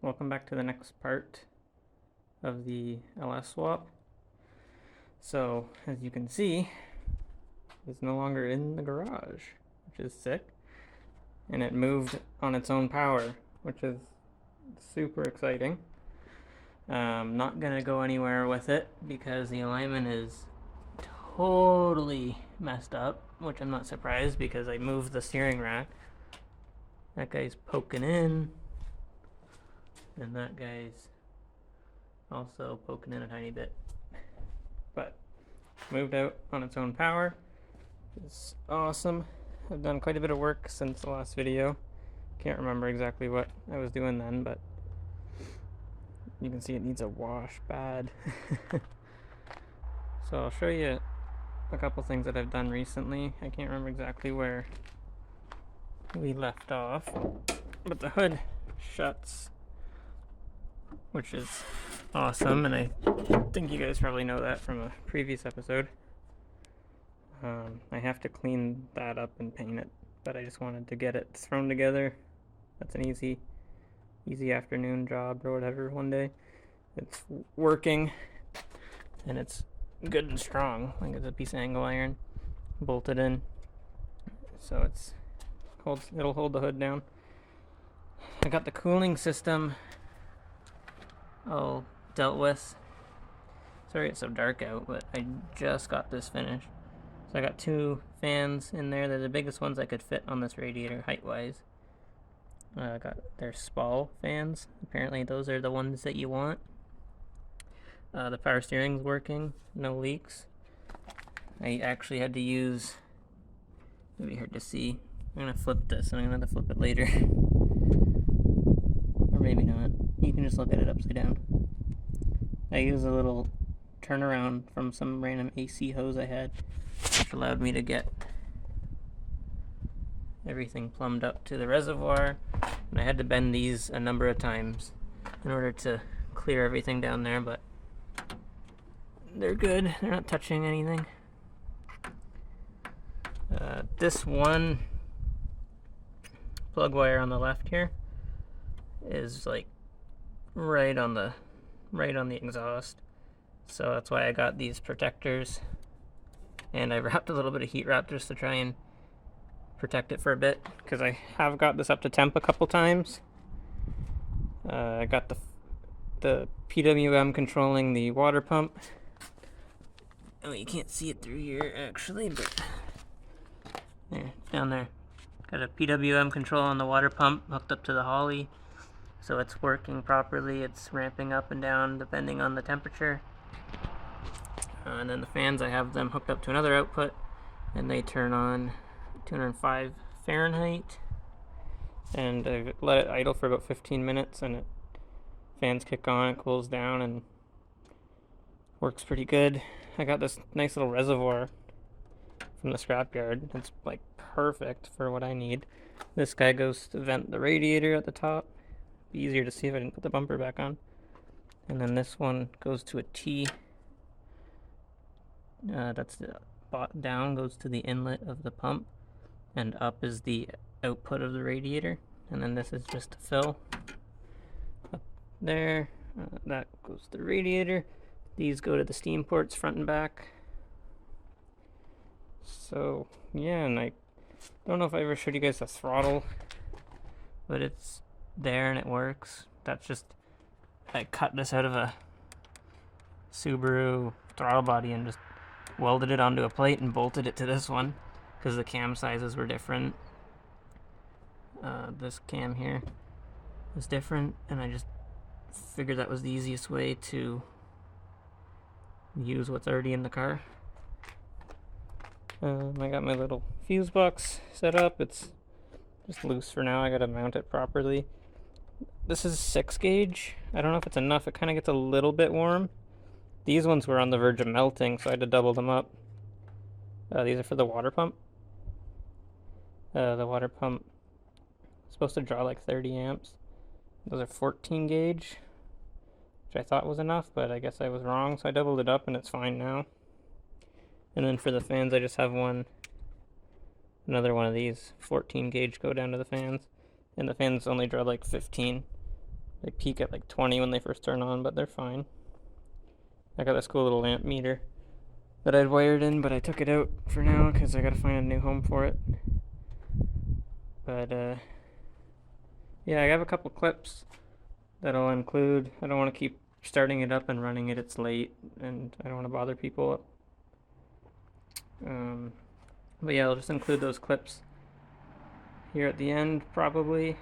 welcome back to the next part of the LS swap. So, as you can see, it's no longer in the garage, which is sick. And it moved on its own power, which is super exciting. Not gonna go anywhere with it because the alignment is totally messed up, which I'm not surprised because I moved the steering rack. That guy's poking in, and that guy's also poking in a tiny bit. But moved out on its own power. It's awesome. I've done quite a bit of work since the last video. Can't remember exactly what I was doing then, but you can see it needs a wash bad. So I'll show you a couple things that I've done recently. I can't remember exactly where we left off, but the hood shuts, which is awesome, and I think you guys probably know that from a previous episode. I have to clean that up and paint it, but I just wanted to get it thrown together. That's an easy afternoon job or whatever one day. It's working, and it's good and strong. Like it's a piece of angle iron bolted in, so it'll hold the hood down. I got the cooling system all dealt with. Sorry it's so dark out, but I just got this finished. So I got two fans in there. They're the biggest ones I could fit on this radiator height-wise. I got their Spall fans. Apparently those are the ones that you want. The power steering's working, no leaks. I actually had to use, it'll be hard to see. I'm gonna flip this and I'm gonna have to flip it later. Or maybe not. You can just look at it upside down. I used a little turnaround from some random AC hose I had, which allowed me to get everything plumbed up to the reservoir. And I had to bend these a number of times in order to clear everything down there, but they're good. They're not touching anything. This one plug wire on the left here is like right on the exhaust, so that's why I got these protectors, and I wrapped a little bit of heat wrap just to try and protect it for a bit, because I have got this up to temp a couple times. I got the PWM controlling the water pump. Oh, you can't see it through here actually, but there, down there. Got a PWM control on the water pump hooked up to the Holly, so it's working properly. It's ramping up and down depending on the temperature. And then the fans, I have them hooked up to another output, and they turn on 205 Fahrenheit. And I've let it idle for about 15 minutes, and fans kick on, it cools down, and works pretty good. I got this nice little reservoir from the scrapyard. It's like perfect for what I need. This guy goes to vent the radiator at the top. Be easier to see if I didn't put the bumper back on. And then this one goes to a T. That's the down goes to the inlet of the pump, and up is the output of the radiator. And then this is just to fill up there. That goes to the radiator. These go to the steam ports front and back. So yeah, and I don't know if I ever showed you guys the throttle, but it's there and it works. That's just, I cut this out of a Subaru throttle body and just welded it onto a plate and bolted it to this one because the cam sizes were different. This cam here was different, and I just figured that was the easiest way to use what's already in the car. I got my little fuse box set up. It's just loose for now. I gotta mount it properly. This is 6 gauge. I don't know if it's enough. It kind of gets a little bit warm. These ones were on the verge of melting, so I had to double them up. These are for the water pump. The water pump is supposed to draw like 30 amps. Those are 14 gauge, which I thought was enough, but I guess I was wrong, so I doubled it up and it's fine now. And then for the fans, I just have another one of these 14 gauge go down to the fans, and the fans only draw like 15. They peak at like 20 when they first turn on, but they're fine. I got this cool little lamp meter that I'd wired in, but I took it out for now because I gotta find a new home for it. But yeah, I have a couple clips that I'll include. I don't want to keep starting it up and running it. It's late, and I don't want to bother people. But yeah, I'll just include those clips here at the end, probably.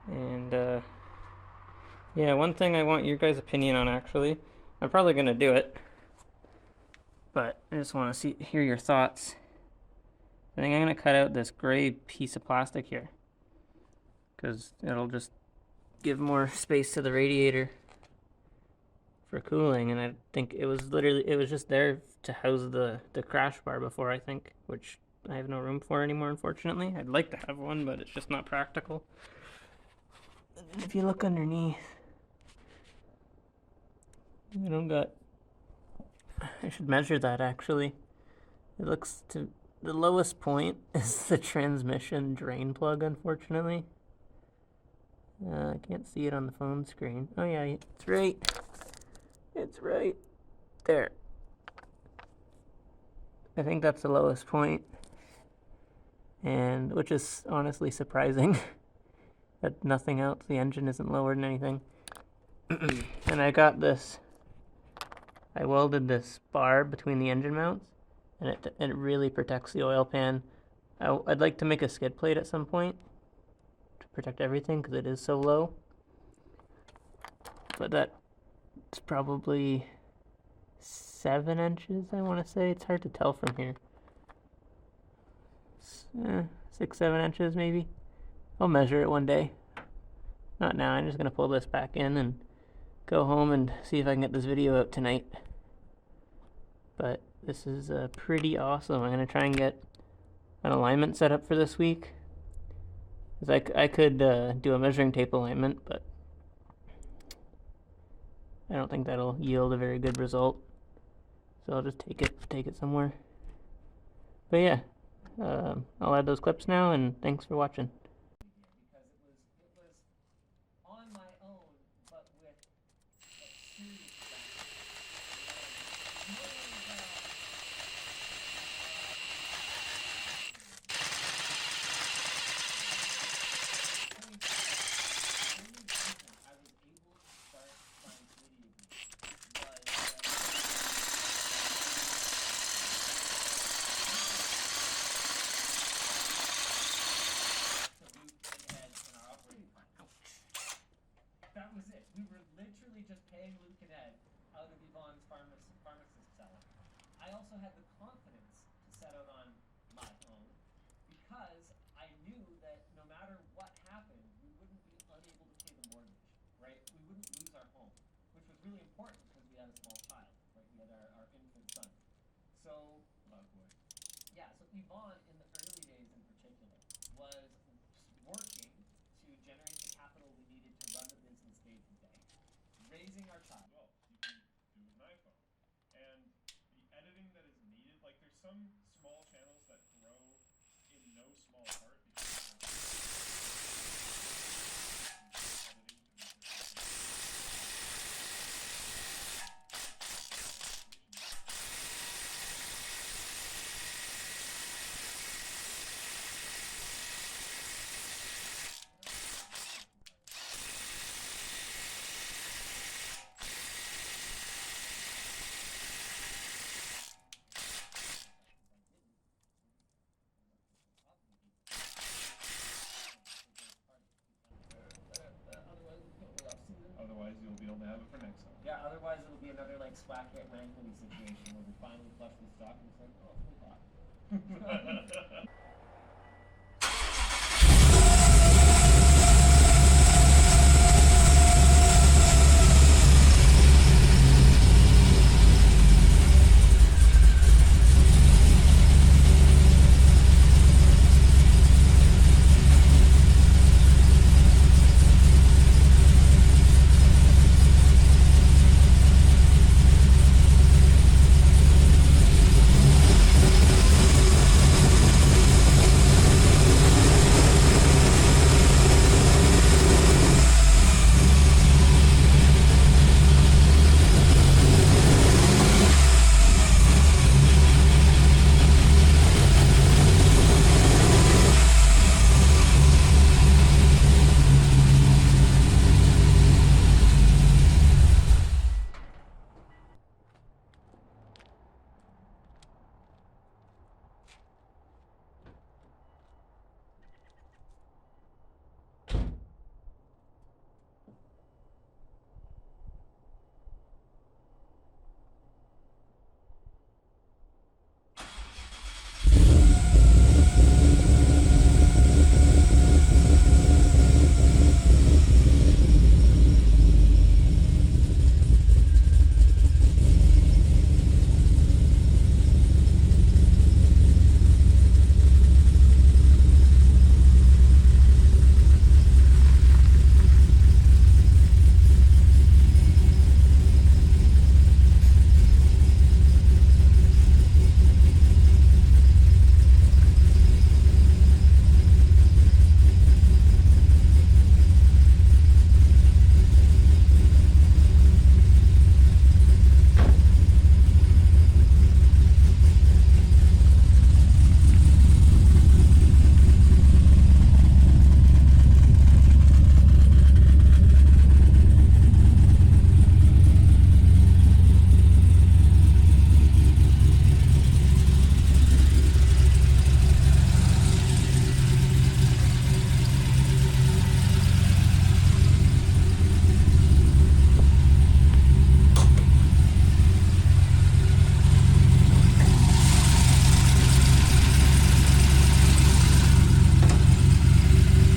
And yeah, one thing I want your guys' opinion on, actually. I'm probably gonna do it, but I just want to hear your thoughts. I think I'm gonna cut out this gray piece of plastic here, because it'll just give more space to the radiator for cooling. And I think it was just there to house the crash bar before, I think, which I have no room for anymore, unfortunately. I'd like to have one, but it's just not practical. And if you look underneath, I don't got. I should measure that, actually. It looks to the lowest point is the transmission drain plug, unfortunately. I can't see it on the phone screen. Oh yeah, it's right. It's right there. I think that's the lowest point, and which is honestly surprising that nothing else, the engine isn't lowered in anything. And I got this, I welded this bar between the engine mounts, and it really protects the oil pan. I'd like to make a skid plate at some point to protect everything because it is so low. But that's probably 7 inches, I want to say. It's hard to tell from here. 6, 7 inches maybe. I'll measure it one day. Not now. I'm just gonna pull this back in and go home and see if I can get this video out tonight. But this is pretty awesome. I'm gonna try and get an alignment set up for this week. Cause I could do a measuring tape alignment, but I don't think that'll yield a very good result. So I'll just take it somewhere. But yeah, I'll add those clips now, and thanks for watching. Because it was on my own, but with serious That was it. We were literally just paying Luke and Ed out of Yvonne's pharmacist salary. I also had the confidence to set out on my own because I knew that no matter what happened, we wouldn't be unable to pay the mortgage, right? We wouldn't lose our home, which was really important because we had a small child, right? We had our infant son. So, yeah, so Yvonne, in the early days in particular, was working to generate the capital we needed to run the business day to day, raising our child. Well, you can do with an iPhone. And the editing that is needed, like there's some small channels that grow in no small part because otherwise you'll be able to have it for next time. Yeah, otherwise it'll be another like Splack Hit Rankly situation where we finally flush the stock and it's like, oh, it's hot.